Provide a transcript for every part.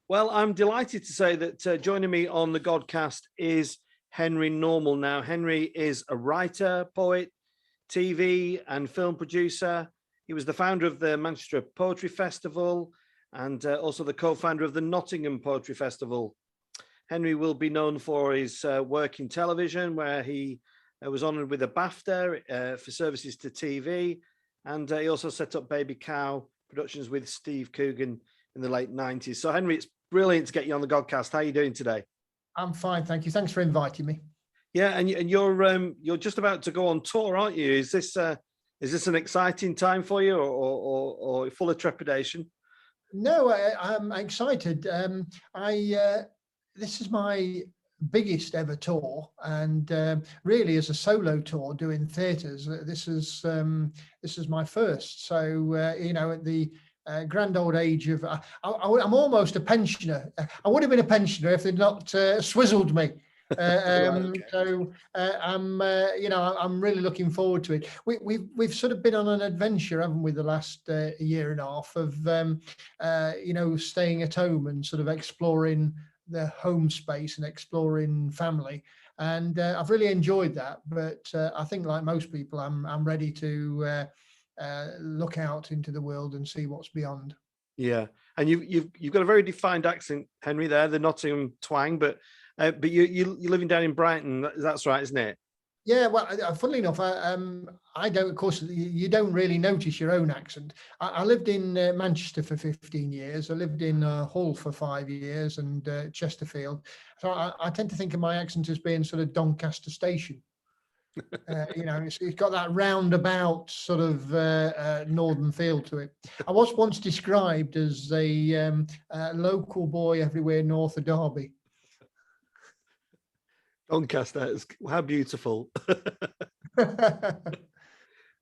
Well, I'm delighted to say that joining me on the Godcast is Henry Normal. Now, Henry is a writer, poet, TV and film producer. He was the founder of the Manchester Poetry Festival and also the co-founder of the Nottingham Poetry Festival. Henry will be known for his work in television, where he was honoured with a BAFTA for services to TV. And he also set up Baby Cow Productions with Steve Coogan in the late 90s. So, Henry, it's brilliant to get you on the Godcast. How are you doing today? I'm fine, thank you. Thanks for inviting me. Yeah, and you're just about to go on tour, aren't you? Is this an exciting time for you, or full of trepidation? No, I'm excited. This is my biggest ever tour, and really as a solo tour doing theatres. This is my first. So at the grand old age of, I'm almost a pensioner. I would have been a pensioner if they'd not swizzled me. Okay. So I'm really looking forward to it. We've sort of been on an adventure, haven't we, the last year and a half of staying at home and sort of exploring the home space and exploring family, and I've really enjoyed that. But I think, like most people, I'm ready to look out into the world and see what's beyond. Yeah, and you've got a very defined accent, Henry. There, the Nottingham twang, but you're living down in Brighton. That's right, isn't it? Yeah, well, funnily enough, I don't. Of course, you don't really notice your own accent. I lived in Manchester for 15 years. I lived in Hull for 5 years, and Chesterfield. So I tend to think of my accent as being sort of Doncaster Station. It's got that roundabout sort of northern feel to it. I was once described as a local boy everywhere north of Derby. Doncaster, how beautiful.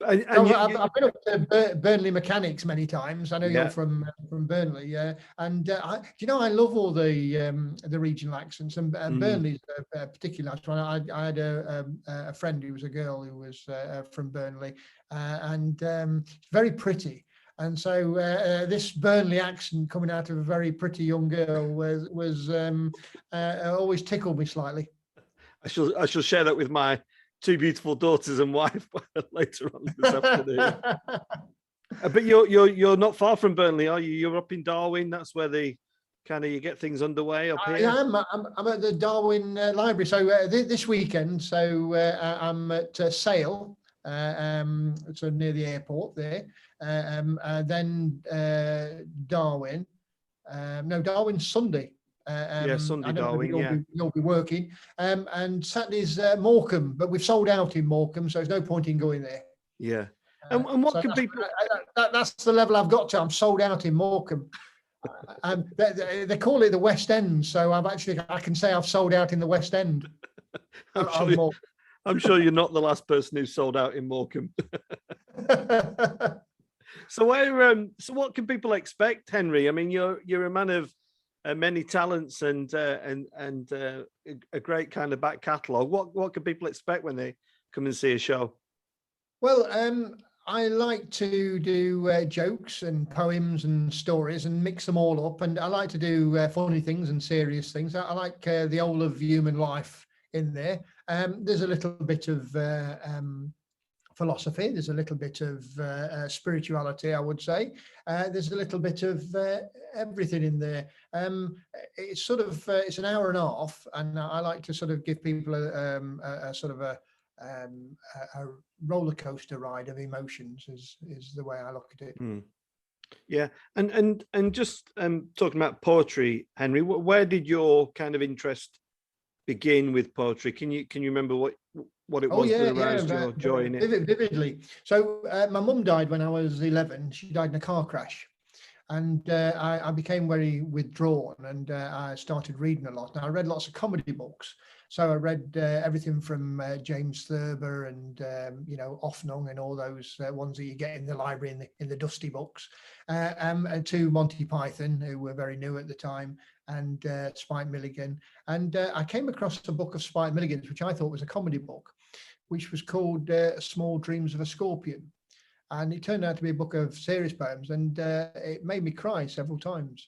I've been up to Burnley Mechanics many times. I know you're from Burnley, and I love all the regional accents, and Burnley's a particular nice one. I had a friend who was a girl who was from Burnley, and very pretty. And so this Burnley accent coming out of a very pretty young girl was always tickled me slightly. I shall share that with my two beautiful daughters and wife later on this afternoon. But you're not far from Burnley, are you? You're up in Darwin. That's where you get things underway up here. I'm at the Darwin Library. So this weekend, I'm at Sale, so near the airport there. Then Darwin. Darwin's Sunday. Sunday, Darwin. You'll be working. And Saturday's Morecambe, but we've sold out in Morecambe, so there's no point in going there. Yeah. And what can people? That's the level I've got to. I'm sold out in Morecambe. They call it the West End, so I can say I've sold out in the West End. I'm sure you're not the last person who sold out in Morecambe. So what can people expect, Henry? I mean, you're a man of many talents and a great kind of back catalogue. What can people expect when they come and see a show? Well, I like to do jokes and poems and stories and mix them all up, and I like to do funny things and serious things. I like the whole of human life in there. There's a little bit of philosophy. There's a little bit of spirituality, I would say. There's a little bit of everything in there. It's sort of it's an hour and a half, and I like to sort of give people a sort of a roller coaster ride of emotions. Is the way I look at it. Yeah, and just talking about poetry, Henry, where did your kind of interest begin with poetry? Can you remember what it was that aroused your joy in it? Vividly. So my mum died when I was 11. She died in a car crash. And I became very withdrawn, and I started reading a lot. Now, I read lots of comedy books. So I read everything from James Thurber and, Offnung and all those ones that you get in the library in the dusty books, to Monty Python, who were very new at the time, and Spike Milligan. And I came across a book of Spike Milligan's, which I thought was a comedy book, which was called Small Dreams of a Scorpion. And it turned out to be a book of serious poems, and it made me cry several times.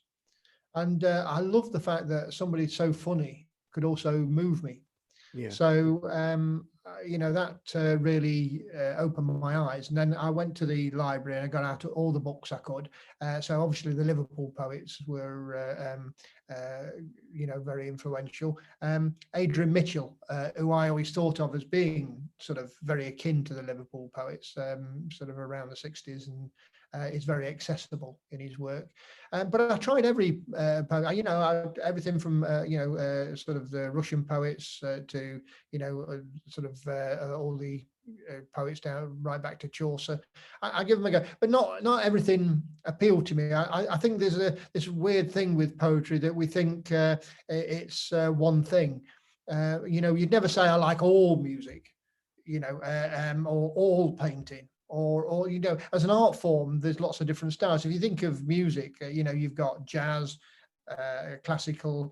And I love the fact that somebody so funny could also move me. Yeah. So, that really opened my eyes. And then I went to the library and I got out all the books I could. So obviously the Liverpool poets were, very influential. Adrian Mitchell, who I always thought of as being sort of very akin to the Liverpool poets, sort of around the 60s, and is very accessible in his work. But I tried every poet, everything from sort of the Russian poets to sort of all the poets down right back to Chaucer. I give them a go, but not everything appealed to me. I think there's this weird thing with poetry that we think it's one thing. You'd never say I like all music, or all painting. Or as an art form, there's lots of different styles. If you think of music, you've got jazz, classical,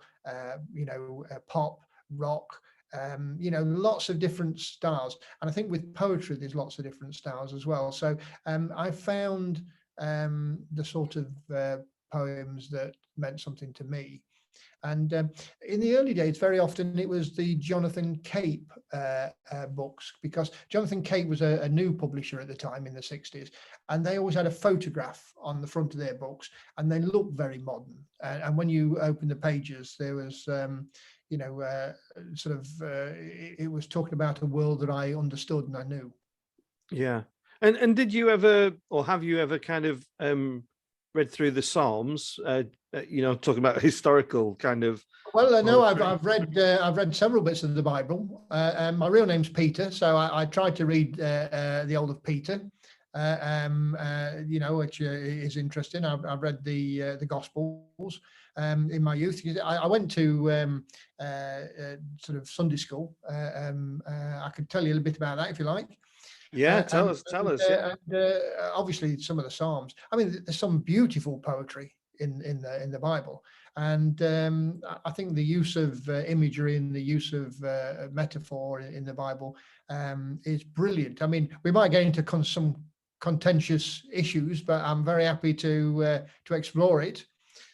pop, rock, lots of different styles. And I think with poetry, there's lots of different styles as well. So I found the sort of poems that meant something to me. And in the early days, very often it was the Jonathan Cape books, because Jonathan Cape was a new publisher at the time in the 60s, and they always had a photograph on the front of their books, and they looked very modern. And when you open the pages, there was, it was talking about a world that I understood and I knew. Yeah. And did you ever, or have you ever kind of read through the Psalms, talking about historical kind of? Well, I know I've read several bits of the Bible. My real name's Peter, so I tried to read the Old of Peter, which is interesting. I've read the Gospels in my youth. I went to sort of Sunday school. I could tell you a little bit about that if you like. Yeah, tell us. Yeah. And obviously, some of the Psalms. I mean, there's some beautiful poetry in the Bible, and I think the use of imagery and the use of metaphor in the Bible is brilliant. I mean, we might get into some contentious issues, but I'm very happy to explore it.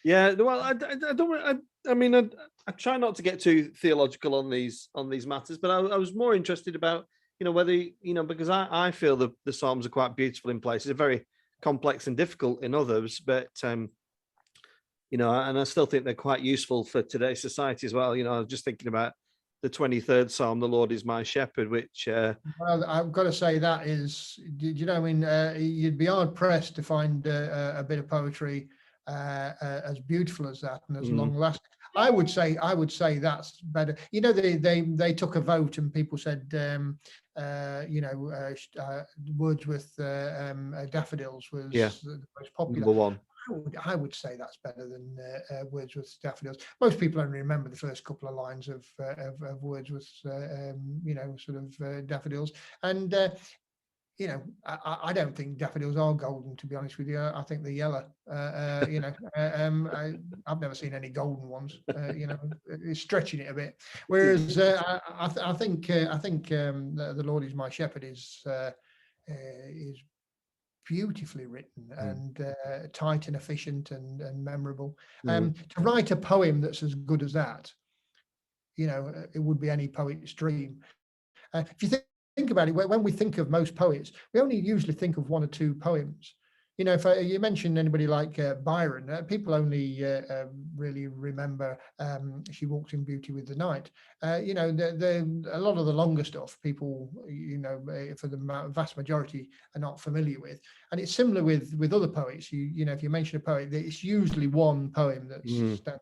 Yeah, well, I don't. I mean, I try not to get too theological on these matters, but I was more interested about, whether, because I feel the Psalms are quite beautiful in places, they're very complex and difficult in others, but, and I still think they're quite useful for today's society as well. I was just thinking about the 23rd Psalm, the Lord is my shepherd, which... Well, I've got to say that is, you'd be hard pressed to find a bit of poetry as beautiful as that and as long lasting. I would say that's better. They took a vote and people said, Wordsworth Daffodils was the most popular. Number one. I would say that's better than Wordsworth's Daffodils. Most people only remember the first couple of lines of Wordsworth's, Daffodils. And I don't think daffodils are golden, to be honest with you. I think they're yellow. I've never seen any golden ones. It's stretching it a bit. Whereas I think the Lord is my shepherd is beautifully written and tight and efficient and memorable. To write a poem that's as good as that, it would be any poet's dream. If you think about it, when we think of most poets, we only usually think of one or two poems. If you mention anybody like Byron, people only really remember She Walks in Beauty with the Night. A lot of the longer stuff, people, for the vast majority, are not familiar with. And it's similar with other poets. If you mention a poet, it's usually one poem that stands out.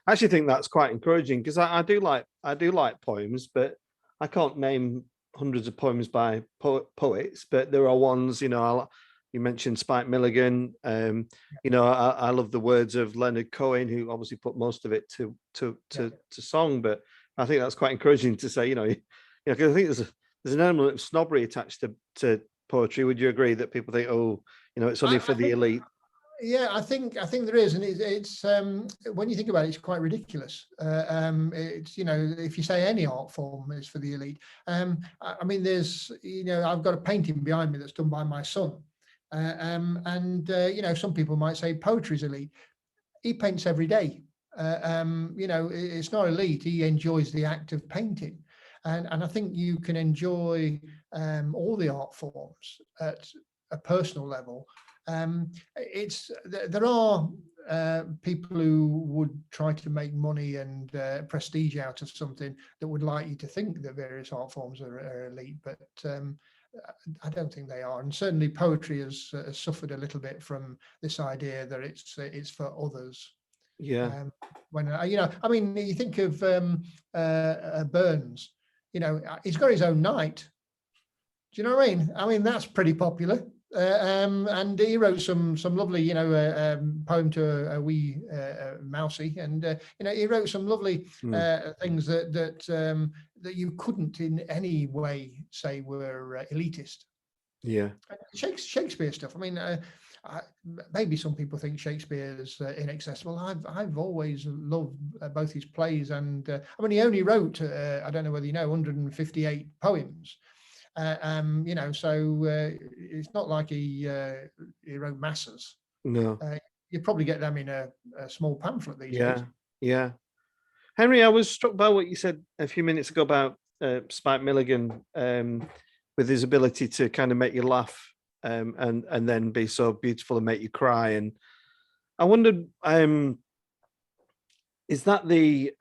I actually think that's quite encouraging, because I do like poems, but I can't name hundreds of poems by poets, but there are ones, you mentioned Spike Milligan. I love the words of Leonard Cohen, who obviously put most of it to song. But I think that's quite encouraging to say, because I think there's an element of snobbery attached to poetry. Would you agree that people think, it's only for the elite? Yeah, I think there is, and it's when you think about it, it's quite ridiculous. It's if you say any art form is for the elite. I mean, there's I've got a painting behind me that's done by my son, and some people might say poetry is elite. he paints every day. You know, it's not elite. He enjoys the act of painting. And I think you can enjoy all the art forms at a personal level. There are people who would try to make money and prestige out of something that would like you to think that various art forms are elite, but I don't think they are. And certainly poetry has suffered a little bit from this idea that it's for others. Yeah. When you know, I mean, you think of Burns. You know, he's got his own night. Do you know what I mean? I mean, that's pretty popular. And he wrote some lovely, you know, poem to a wee mousie, and you know, he wrote some lovely things that you couldn't in any way say were elitist. Yeah. Shakespeare stuff. I mean, maybe some people think Shakespeare's inaccessible. I've always loved both his plays and I mean, he only wrote I don't know whether you know 158 poems. You know, so it's not like he wrote masses. No. You probably get them in a small pamphlet these days. Yeah. Henry, I was struck by what you said a few minutes ago about Spike Milligan with his ability to kind of make you laugh and then be so beautiful and make you cry. And I wondered, is that the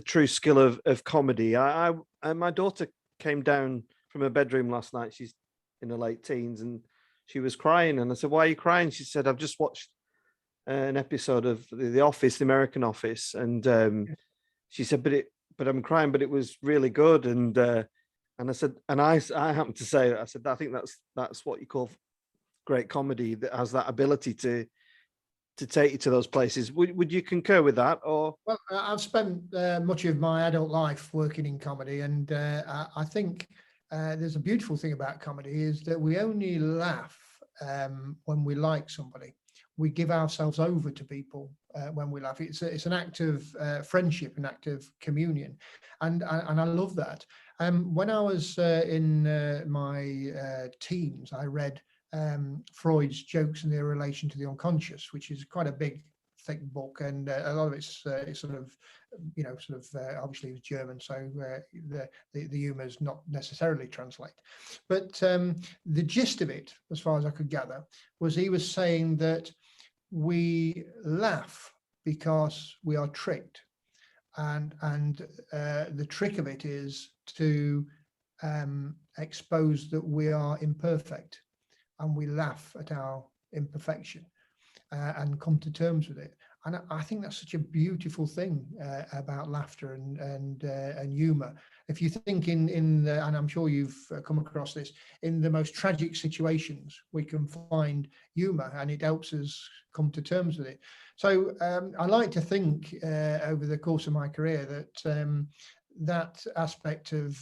true skill of comedy? My daughter came down from her bedroom last night. She's in her late teens and she was crying. And I said, "Why are you crying?" She said, "I've just watched an episode of The Office, the American Office." And she said, but I'm crying, but it was really good. And I said, and I happened to say, I said, I think that's what you call great comedy, that has that ability to take you to those places. Would you concur with that? Or well, I've spent much of my adult life working in comedy, and I think there's a beautiful thing about comedy is that we only laugh when we like somebody. We give ourselves over to people when we laugh. It's an act of friendship, an act of communion, and I love that. When I was in my teens, I read Freud's Jokes and Their Relation to the Unconscious, which is quite a big, thick book, and a lot of it's sort of, you know, obviously it was German, so the humour is not necessarily translate. But the gist of it, as far as I could gather, was he was saying that we laugh because we are tricked, and the trick of it is to expose that we are imperfect, and we laugh at our imperfection and come to terms with it. And I think that's such a beautiful thing about laughter and humor. If you think and I'm sure you've come across this, in the most tragic situations, we can find humor, and it helps us come to terms with it. So I like to think over the course of my career that that aspect of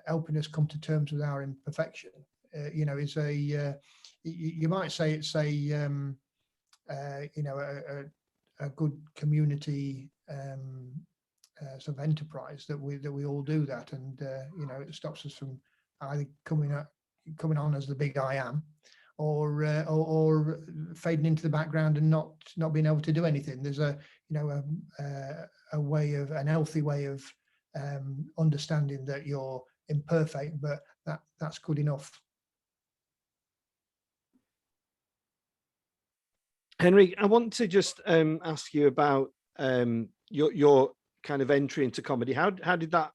helping us come to terms with our imperfection, you know, is you might say it's a you know, a good community sort of enterprise that we all do that, and you know, it stops us from either coming on as the big I am, or fading into the background and not being able to do anything. There's a way of, an healthy way of understanding that you're imperfect, but that's good enough. Henry, I want to just ask you about your kind of entry into comedy. How did that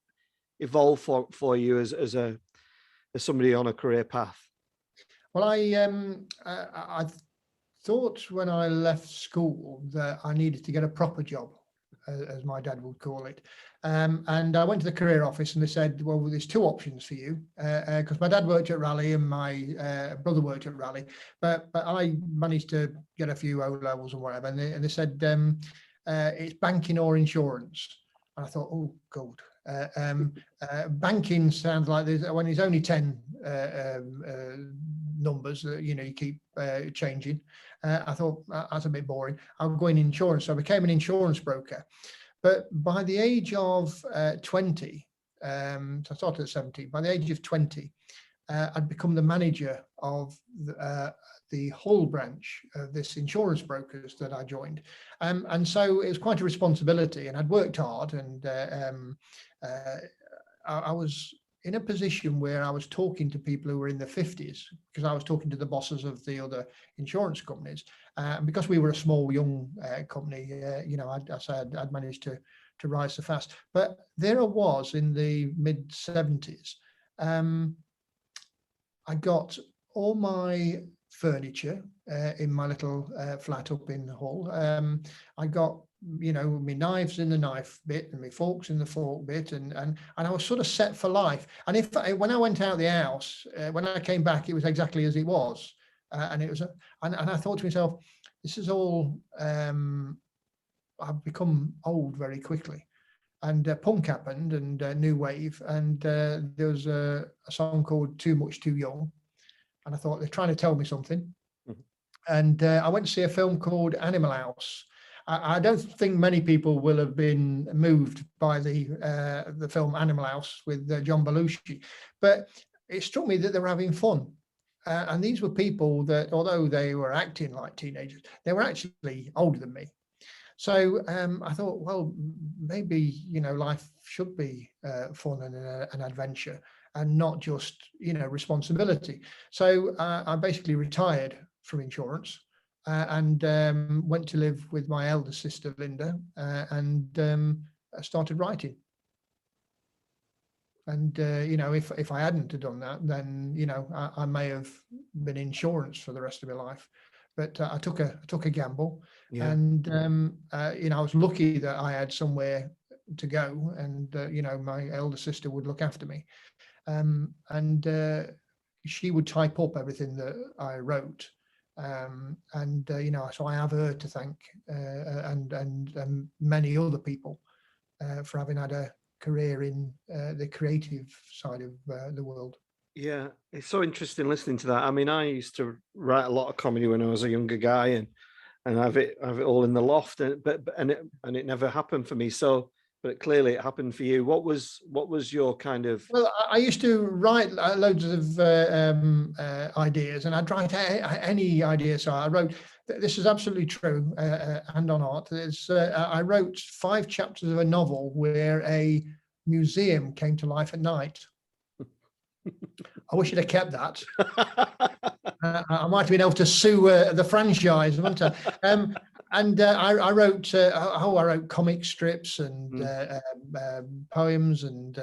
evolve for you as somebody on a career path? Well, I thought when I left school that I needed to get a proper job, as my dad would call it. And I went to the career office and they said, well, there's two options for you, because my dad worked at Raleigh and my brother worked at Raleigh, but I managed to get a few O levels or whatever. And they said, it's banking or insurance. And I thought, oh, God. Banking sounds like when there's only 10 numbers that you keep changing. I thought that's a bit boring. I'll go in insurance. So I became an insurance broker. But by the age of 20, so I started at 17, by the age of 20, I'd become the manager of the Hull branch of this insurance brokers that I joined. And so it was quite a responsibility, and I'd worked hard, and I was in a position where I was talking to people who were in their 50s, because I was talking to the bosses of the other insurance companies. And because we were a small, young company, I'd managed to rise so fast. But there I was in the mid 70s. I got all my furniture in my little flat up in Hull. I got, my knives in the knife bit and my forks in the fork bit, and I was sort of set for life. And when I went out the house, when I came back, it was exactly as it was, and it was, and I thought to myself, this is all. I've become old very quickly. And punk happened, and new wave, and there was a song called "Too Much Too Young," and I thought they're trying to tell me something. Mm-hmm. And I went to see a film called Animal House. I don't think many people will have been moved by the film Animal House with John Belushi, but it struck me that they were having fun. And these were people that, although they were acting like teenagers, they were actually older than me. So I thought, well, maybe, life should be fun and an adventure, and not just, responsibility. So I basically retired from insurance and went to live with my elder sister, Linda, and started writing. And, if I hadn't have done that, then, I may have been in insurance for the rest of my life. But I took a gamble, yeah. And I was lucky that I had somewhere to go, and my elder sister would look after me, and she would type up everything that I wrote, so I have her to thank, and many other people for having had a career in the creative side of the world. Yeah, it's so interesting listening to that. I mean, I used to write a lot of comedy when I was a younger guy, and have it all in the loft, and it never happened for me. So, but clearly it happened for you. What was your kind of? Well, I used to write loads of ideas, and I'd write any idea. So I wrote. This is absolutely true, and on art. I wrote 5 chapters of a novel where a museum came to life at night. I wish I'd have kept that. I might have been able to sue the franchise, wouldn't I? I wrote comic strips and poems and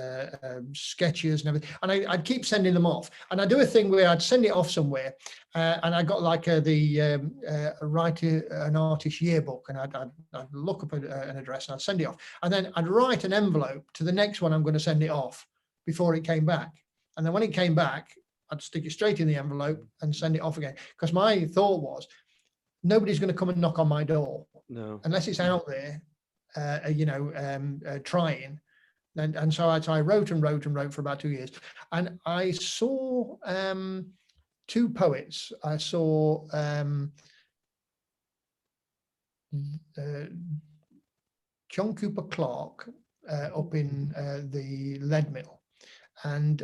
sketches and everything. And I'd keep sending them off. And I'd do a thing where I'd send it off somewhere, and I got like the writer an artist yearbook, and I'd look up an address and I'd send it off. And then I'd write an envelope to the next one I'm going to send it off before it came back. And then when it came back, I'd stick it straight in the envelope and send it off again. Because my thought was, nobody's going to come and knock on my door, no, unless it's out there, trying. And so I wrote and wrote and wrote for about 2 years. And I saw 2 poets. I saw John Cooper Clarke up in the Lead Mill. And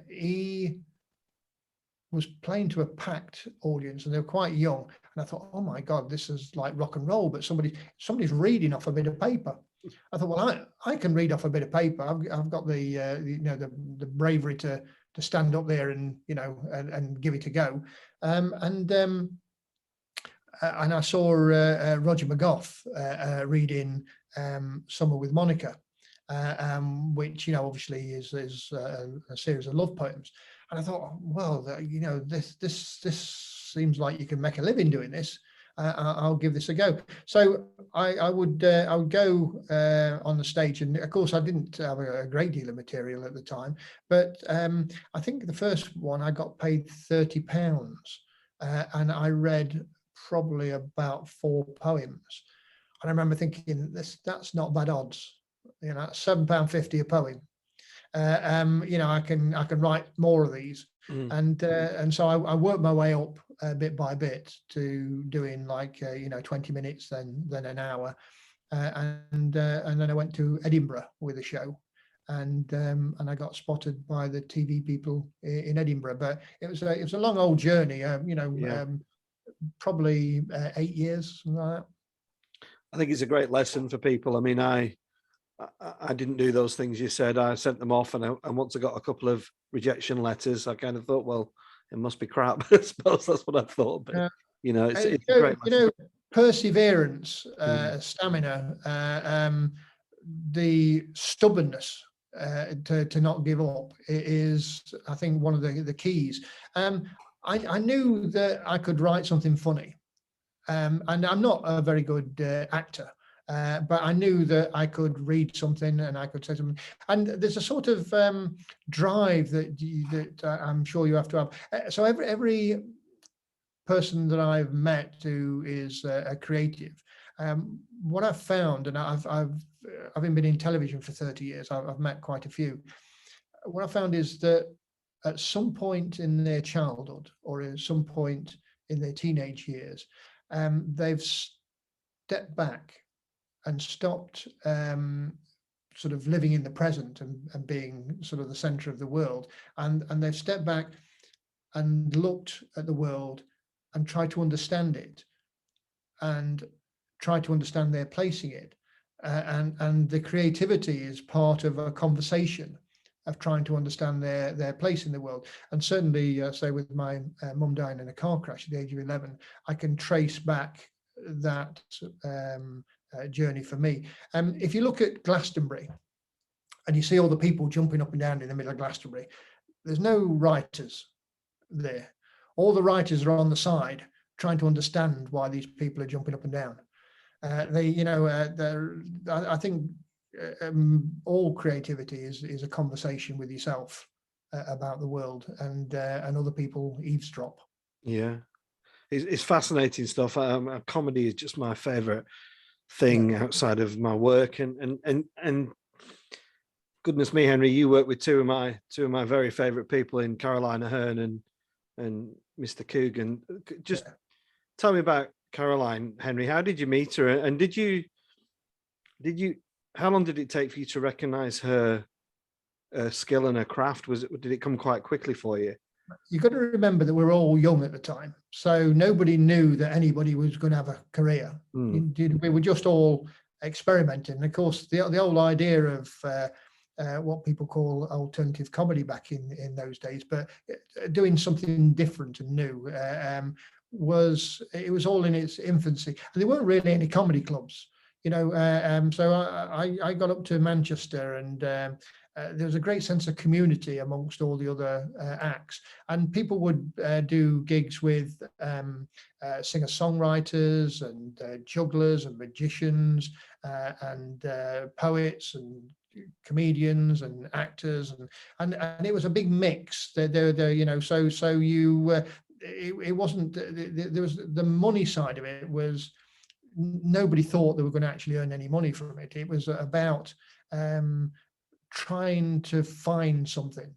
he was playing to a packed audience, and they were quite young. And I thought, oh my God, this is like rock and roll, but somebody's reading off a bit of paper. I thought, well, I can read off a bit of paper. I've got the bravery to stand up there and and give it a go. And I saw Roger McGough reading Summer with Monica. Which obviously is a series of love poems, and I thought, well, this seems like you can make a living doing this. I'll give this a go. So I would go on the stage, and of course I didn't have a great deal of material at the time, but I think the first one I got paid £30, and I read probably about 4 poems, and I remember thinking that's not bad odds. £7.50 a poem. I can write more of these, and so I worked my way up bit by bit to doing like 20 minutes, then an hour, and then I went to Edinburgh with a show, and I got spotted by the TV people in Edinburgh. But it was a long old journey. Probably 8 years, something like that. I think it's a great lesson for people. I mean, I didn't do those things you said. I sent them off, and once I got a couple of rejection letters, I kind of thought, well, it must be crap. I suppose that's what I thought. But it's a great lesson. Perseverance, stamina, the stubbornness to not give up is, I think, one of the keys. I knew that I could write something funny, and I'm not a very good actor. But I knew that I could read something and I could say something. And there's a sort of drive that I'm sure you have to have. So every person that I've met who is a creative, what I've found, and I've having been in television for 30 years, I've met quite a few. What I found is that at some point in their childhood or at some point in their teenage years, they've stepped back and stopped sort of living in the present and being sort of the center of the world. And they've stepped back and looked at the world and tried to understand it and tried to understand their place in it. And the creativity is part of a conversation of trying to understand their place in the world. And certainly, say with my mum dying in a car crash at the age of 11, I can trace back that journey for me. If you look at Glastonbury and you see all the people jumping up and down in the middle of Glastonbury, there's no writers there. All the writers are on the side trying to understand why these people are jumping up and down. I think all creativity is a conversation with yourself about the world, and other people eavesdrop. Yeah, it's fascinating stuff. Comedy is just my favorite thing outside of my work, and goodness me, Henry, you work with two of my very favorite people in Caroline Aherne and Mr. Coogan. Just tell me about Caroline, Henry. How did you meet her, and did you how long did it take for you to recognize her skill and her craft? Did it come quite quickly for you? You've got to remember that we were all young at the time, so nobody knew that anybody was going to have a career. We were just all experimenting. And of course, the whole idea of what people call alternative comedy back in those days, but doing something different and new, was all in its infancy. And there weren't really any comedy clubs, so I got up to Manchester, and there was a great sense of community amongst all the other acts, and people would do gigs with singer-songwriters and jugglers and magicians and poets and comedians and actors, and it was a big mix. It wasn't, there was the money side of it. Was nobody thought they were going to actually earn any money from it. It was about trying to find something,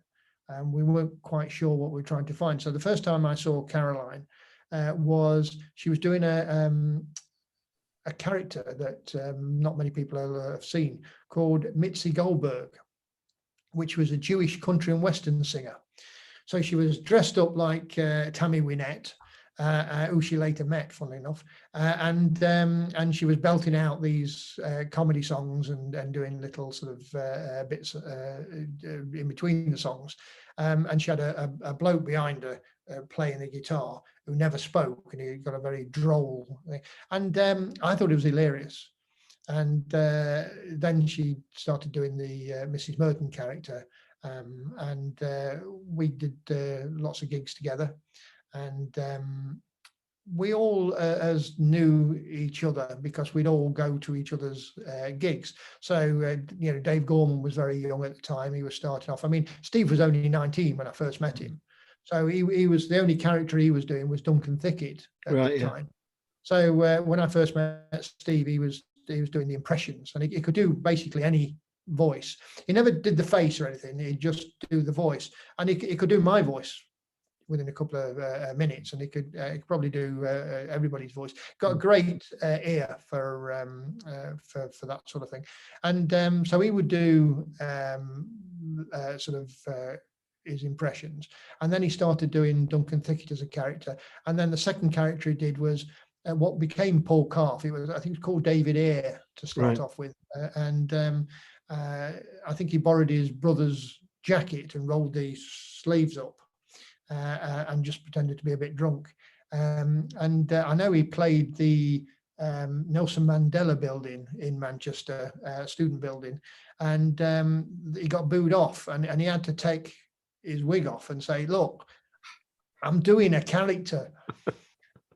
and we weren't quite sure what we were trying to find. So the first time I saw Caroline was she was doing a character that not many people have seen, called Mitzi Goldberg, which was a Jewish country and western singer. So she was dressed up like Tammy Wynette, who she later met, funnily enough, and she was belting out these comedy songs and doing little sort of bits in between the songs. And she had a bloke behind her playing the guitar who never spoke, and he got a very droll thing. And I thought it was hilarious. And then she started doing the Mrs Merton character, and we did lots of gigs together. And we all as knew each other because we'd all go to each other's gigs. So, Dave Gorman was very young at the time. He was starting off. I mean, Steve was only 19 when I first met him. So he was, the only character he was doing was Duncan Thicket at the time. So when I first met Steve, he was doing the impressions, and he could do basically any voice. He never did the face or anything. He'd just do the voice, and he could do my voice. within a couple of minutes, and he could probably do everybody's voice. Got a great ear for that sort of thing, and so he would do sort of his impressions, and then he started doing Duncan Thicket as a character, and then the second character he did was what became Paul Calf. It was, I think, it was called David Eyre to start off with, and I think he borrowed his brother's jacket and rolled the sleeves up and just pretended to be a bit drunk. And I know he played the Nelson Mandela building in Manchester, student building, and he got booed off, and he had to take his wig off and say, "Look, I'm doing a character."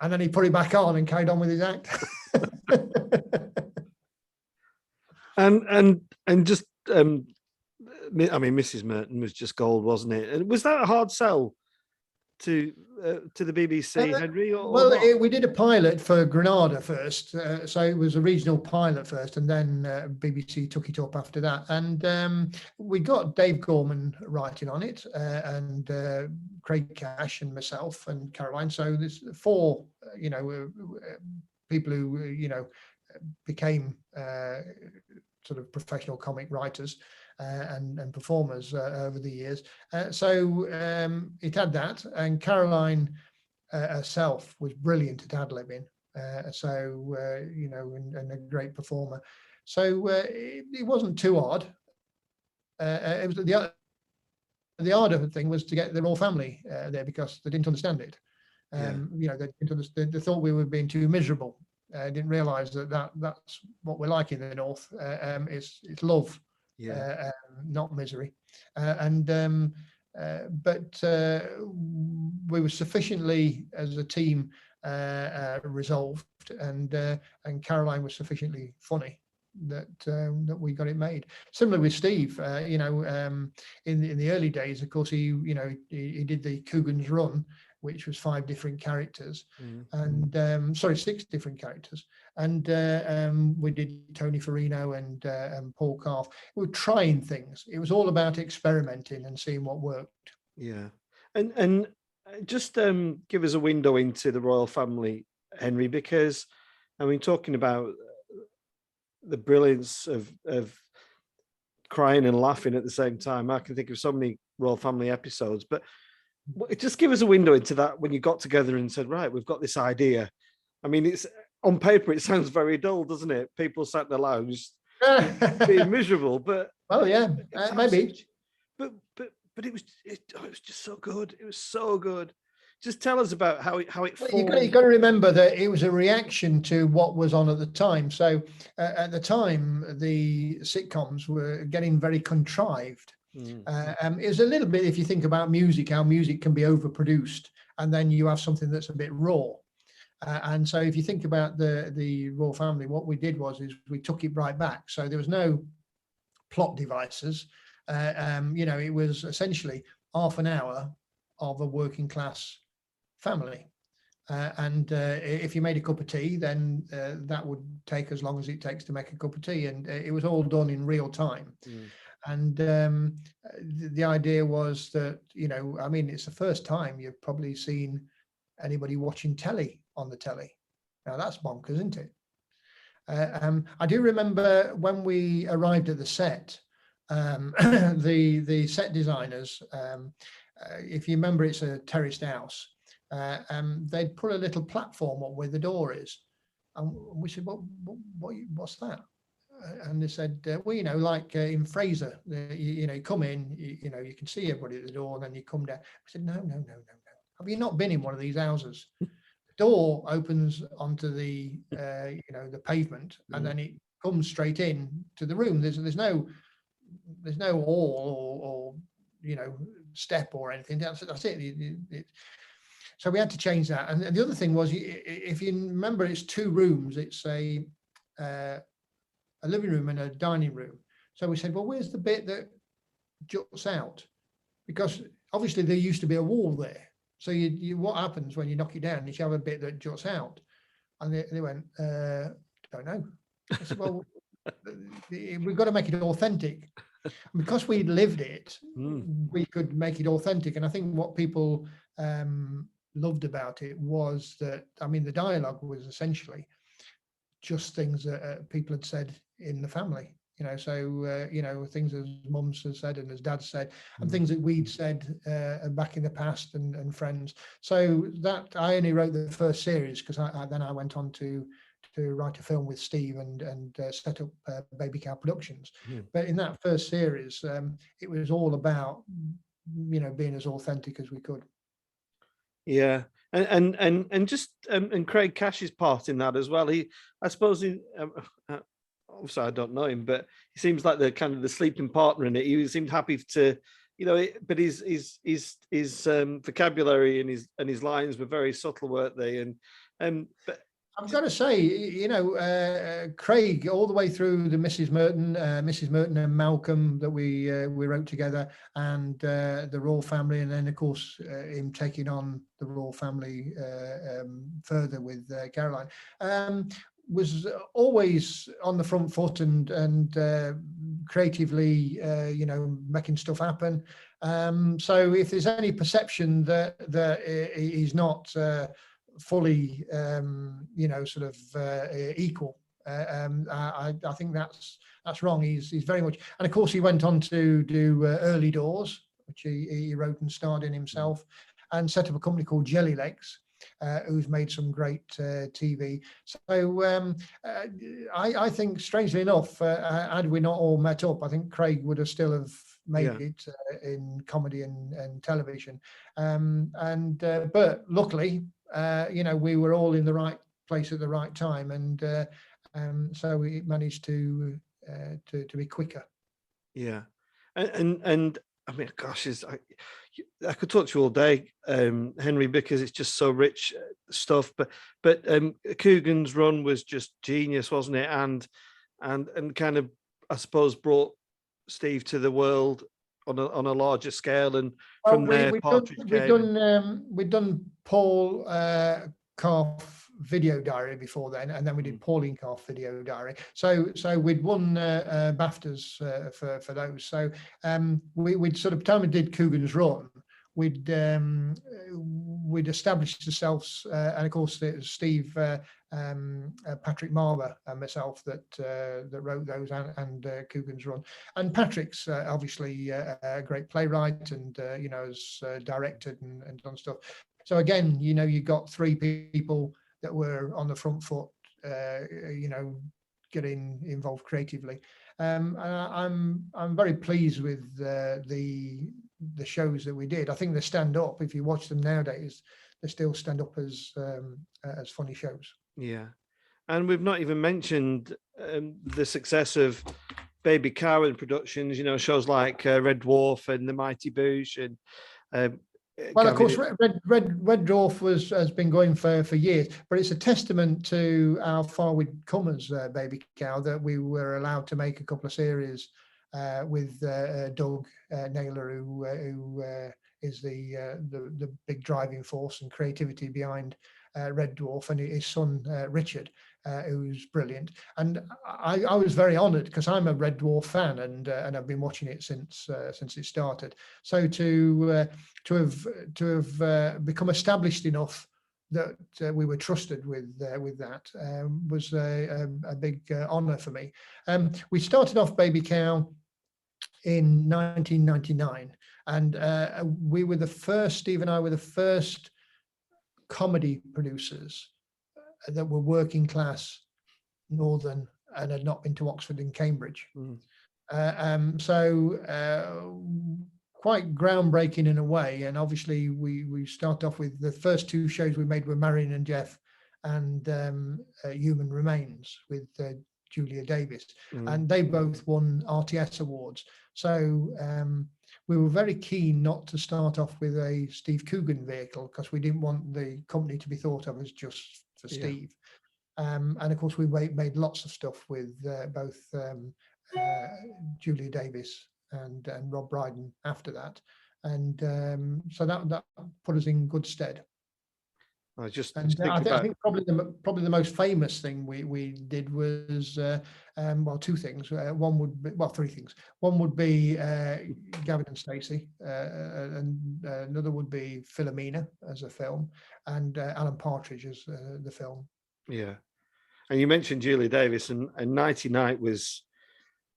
And then he put it back on and carried on with his act. and just I mean, Mrs Merton was just gold, wasn't it? And was that a hard sell to the BBC, Henry? Or we did a pilot for Granada first, so it was a regional pilot first, and then BBC took it up after that. And we got Dave Gorman writing on it, and Craig Cash and myself and Caroline. So there's four, people who became sort of professional comic writers and performers over the years. So it had that, and Caroline herself was brilliant at ad-libbing, and a great performer. So it wasn't too odd. It was the harder thing was to get the Royle Family there, because they didn't understand it. They thought we were being too miserable. Didn't realise that's what we're like in the north. It's love. Not misery, but we were sufficiently, as a team, resolved, and Caroline was sufficiently funny that we got it made. Similar with Steve, in the early days, of course, he did the Coogan's Run, which was 5 different characters, and 6 different characters, and we did Tony Ferrino and Paul Calf. We were trying things. It was all about experimenting and seeing what worked. Yeah, and just give us a window into the Royle Family, Henry, because I mean, talking about the brilliance of crying and laughing at the same time, I can think of so many Royle Family episodes, but just give us a window into that when you got together and said, right, we've got this idea. I mean, it's on paper, it sounds very dull, doesn't it? People sat in the lounge being miserable, but maybe. But it was just so good. It was so good. Just tell us about how it formed. You've got to remember that it was a reaction to what was on at the time. So at the time, the sitcoms were getting very contrived. It was a little bit, if you think about music, how music can be overproduced, and then you have something that's a bit raw. And so if you think about the Royle Family, what we did was we took it right back. So there was no plot devices. It was essentially half an hour of a working class family. And if you made a cup of tea, then that would take as long as it takes to make a cup of tea. And it was all done in real time. And the idea was that, it's the first time you've probably seen anybody watching telly on the telly. Now that's bonkers, isn't it? I do remember when we arrived at the set, the set designers, if you remember, it's a terraced house. They'd put a little platform up where the door is, and we said, what's that? And they said, like in Fraser, you come in, you can see everybody at the door, and then you come down. I said, no. Have you not been in one of these houses? The door opens onto the pavement, and then it comes straight in to the room. There's no hall or step or anything. That's it. So we had to change that. And the other thing was, if you remember, it's 2 rooms. It's a living room and a dining room. So we said, well, where's the bit that juts out? Because obviously there used to be a wall there. So what happens when you knock it down? You have a bit that juts out. And they went, don't know. I said, well, we've got to make it authentic. Because we lived it, Mm. we could make it authentic. And I think what people loved about it was that, I mean, the dialogue was essentially just things that people had said in the family, you know, so, you know, things as mums had said and as dad said, and things that we'd said back in the past and friends. So that I only wrote the first series because then I went on to write a film with Steve and set up Baby Cow Productions. But in that first series, it was all about, you know, being as authentic as we could. Yeah, and just and Craig Cash's part in that as well. I suppose obviously I don't know him, but he seems like the kind of the sleeping partner in it. He seemed happy to, you know, but his vocabulary and his lines were very subtle, weren't they? But I've got to say, you know, Craig, all the way through the Mrs Merton and Malcolm that we wrote together, and the Royle Family, and then of course him taking on the Royle Family further with Caroline, was always on the front foot and creatively, you know, making stuff happen. So if there's any perception that he's not fully, you know, sort of equal, I think that's wrong. He's very much, and of course he went on to do Early Doors, which he wrote and starred in himself, and set up a company called Jelly Legs, who's made some great TV. So I think, strangely enough, had we not all met up, I think Craig would have still have made it in comedy and television. But luckily, you know, we were all in the right place at the right time, and so we managed to be quicker. yeah, and I mean, gosh, I could talk to you all day, Henry, because it's just so rich stuff. But Coogan's run was just genius, wasn't it? And kind of, I suppose, brought Steve to the world on a larger scale. And from there, we'd done Paul Calf Video Diary before then, and then we did Pauline Calf Video Diary. So we'd won BAFTAs for those. So we'd sort of, time we did Coogan's run, we'd established ourselves, and of course it was Steve, Patrick Marver and myself that wrote those, and Coogan's run. And Patrick's obviously a great playwright, and you know, has directed and done stuff. So again, you know, you got three people that were on the front foot, you know, getting involved creatively. I'm very pleased with the shows that we did. I think they stand up. If you watch them nowadays, they still stand up as funny shows. Yeah, and we've not even mentioned the success of Baby Cow and productions. You know, shows like Red Dwarf and The Mighty Boosh, and well, of course, Red Dwarf has been going for years, but it's a testament to how far we'd come as Baby Cow that we were allowed to make a couple of series with Doug Naylor, who is the big driving force and creativity behind Red Dwarf, and his son Richard, who's brilliant. And I was very honoured because I'm a Red Dwarf fan, and I've been watching it since it started. So to have become established enough that we were trusted with that was a big honour for me. We started off Baby Cow in 1999, and we were the first. Steve and I were the first comedy producers that were working class, northern, and had not been to Oxford and Cambridge. So quite groundbreaking in a way. And obviously we start off with the first two shows we made were Marion and Jeff, and Human Remains with Julia Davis, and they both won RTS awards. So we were very keen not to start off with a Steve Coogan vehicle, because we didn't want the company to be thought of as just for Steve. And of course we made lots of stuff with both Julia Davis and Rob Brydon after that, and so that put us in good stead. I was just And thinking I about. think probably the most famous thing we did was well, two things. One would be, well, three things. One would be Gavin and Stacey, and another would be Philomena as a film, and Alan Partridge as the film. Yeah, and you mentioned Julie Davis, and Nighty Night was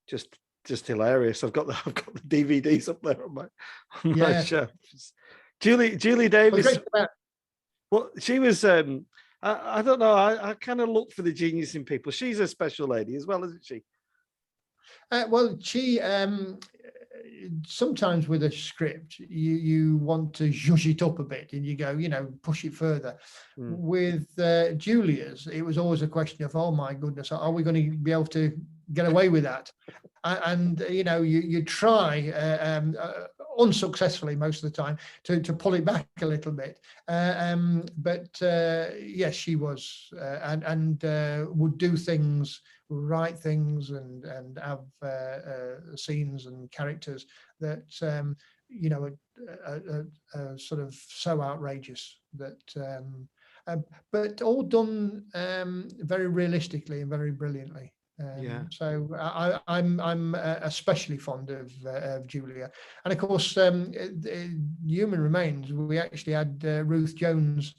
just hilarious. I've got the DVDs up there on my shelf. Julie Davis. Well, great. Well, she was. I don't know. I kind of look for the genius in people. She's a special lady as well, isn't she? Well, she sometimes with a script, you want to zhuzh it up a bit, and you go, push it further. With Julia's, it was always a question of, oh my goodness, are we going to be able to get away with that? And you try unsuccessfully most of the time to pull it back a little bit. But yes, she was and would do things, write things, and have scenes and characters that are sort of so outrageous that. But all done very realistically and very brilliantly. So I'm especially fond of Julia, and of course, Human Remains. We actually had Ruth Jones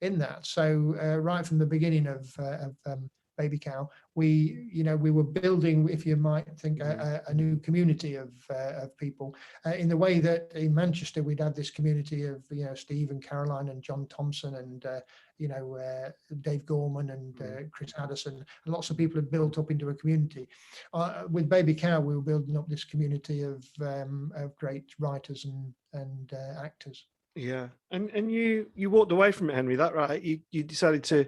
in that. So right from the beginning of Baby Cow, we were building, if you might think, a new community of people in the way that in Manchester we'd have this community of Steve and Caroline and John Thompson and Dave Gorman and Chris Addison, and lots of people had built up into a community. With Baby Cow, we were building up this community of great writers and actors. Yeah, and you walked away from it, Henry. That right? You decided to.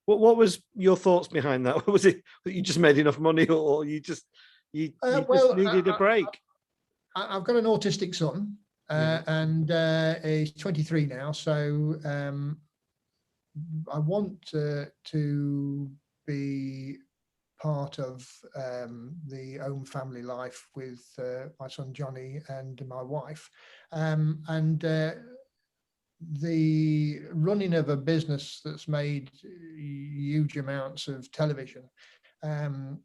What was your thoughts behind that? Was it that you just made enough money, or you just needed a break? I've got an autistic son, and he's 23 now. So I want to be part of the home family life with my son Johnny and my wife, and the running of a business that's made huge amounts of television, and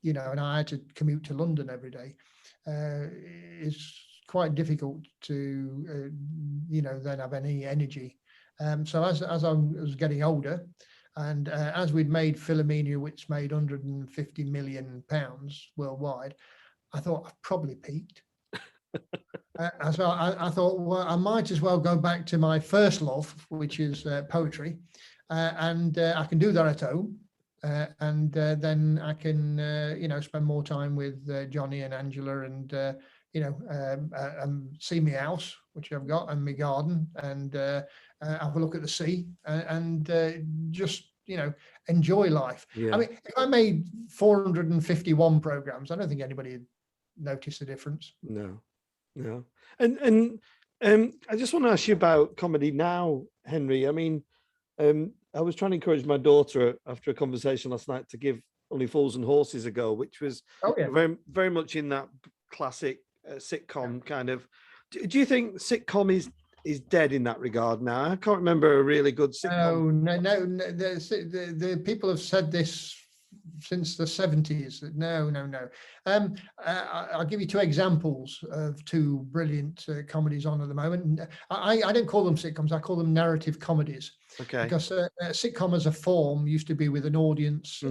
I had to commute to London every day, is quite difficult to then have any energy. So as I was getting older, and as we'd made Philomena, which made £150 million worldwide, I thought I've probably peaked. So I thought, well, I might as well go back to my first love, which is poetry, and I can do that at home, and then I can, spend more time with Johnny and Angela, and see my house, which I've got, and my garden, and have a look at the sea, and just enjoy life. I mean, if I made 451 programs, I don't think anybody would notice the difference. No. And I just want to ask you about comedy now, Henry. I mean, I was trying to encourage my daughter after a conversation last night to give Only Fools and Horses a go, which was very, very much in that classic sitcom kind of. Do you think sitcom is dead in that regard now? I can't remember a really good sitcom. No. The people have said this since the 70s. No. I'll give you two examples of two brilliant comedies on at the moment. I don't call them sitcoms, I call them narrative comedies. Okay. Because a sitcom as a form used to be with an audience,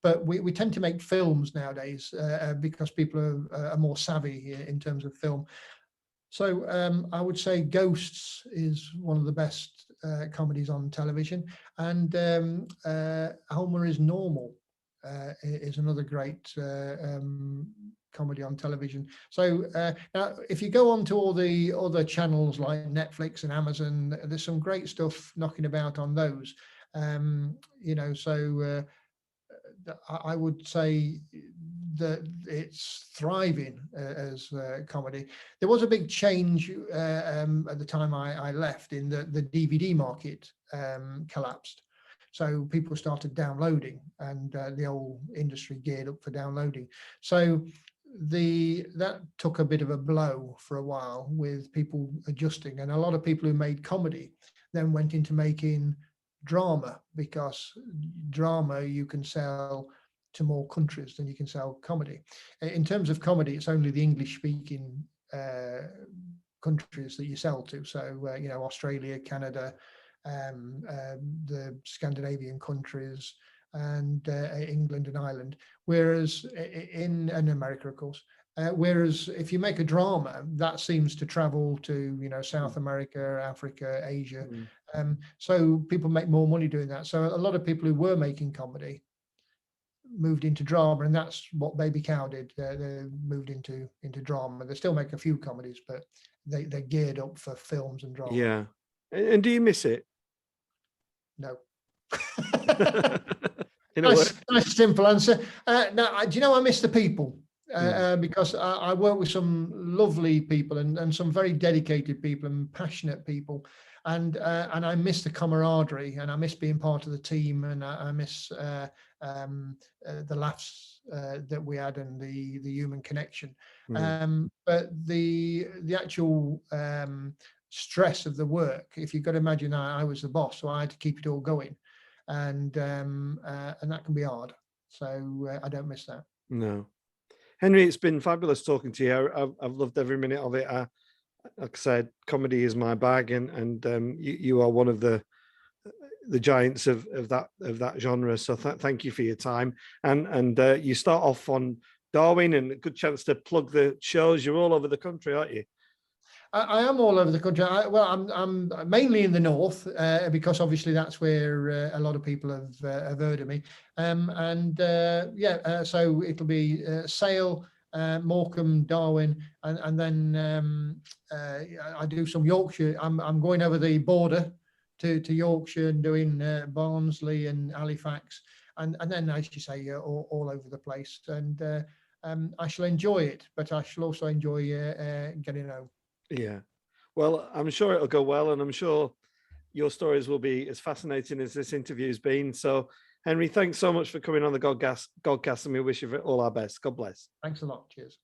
but we tend to make films nowadays because people are more savvy in terms of film. So I would say Ghosts is one of the best comedies on television, and Homer is Normal is another great comedy on television. So now, if you go on to all the other channels like Netflix and Amazon, there's some great stuff knocking about on those. So I would say that it's thriving as comedy. There was a big change at the time I left, in the DVD market collapsed. So people started downloading, and the whole industry geared up for downloading. So that took a bit of a blow for a while, with people adjusting, and a lot of people who made comedy then went into making drama, because drama you can sell to more countries than you can sell comedy. In terms of comedy, it's only the English speaking countries that you sell to. So, you know, Australia, Canada, the Scandinavian countries, and England and Ireland. Whereas in America, of course. Whereas if you make a drama, that seems to travel to, you know, South America, Africa, Asia. So people make more money doing that. So a lot of people who were making comedy moved into drama, and that's what Baby Cow did. They moved into drama. They still make a few comedies, but they're geared up for films and drama. Yeah. And do you miss it? No. Nice simple answer. Now, do you know, I miss the people. Because I work with some lovely people and some very dedicated people and passionate people, and I miss the camaraderie, and I miss being part of the team, and I miss the laughs that we had, and the human connection. But the actual stress of the work, if you've got to imagine, I was the boss, so I had to keep it all going, and that can be hard. So I don't miss that. No. Henry, it's been fabulous talking to you. I've loved every minute of it. Like I said, comedy is my bag, and you are one of the giants of that genre. So thank you for your time. And you start off on Darwin, and a good chance to plug the shows. You're all over the country, aren't you? I am all over the country. I'm mainly in the north, because obviously that's where a lot of people have heard of me. So it'll be Sale, Morecambe, Darwin, and then I do some Yorkshire. I'm going over the border to Yorkshire and doing Barnsley and Halifax, and then, as you say, all over the place. And I shall enjoy it, but I shall also enjoy getting home. Yeah, well, I'm sure it'll go well, and I'm sure your stories will be as fascinating as this interview's been. So, Henry, thanks so much for coming on the Godcast, and we wish you all our best. God bless. Thanks a lot. Cheers.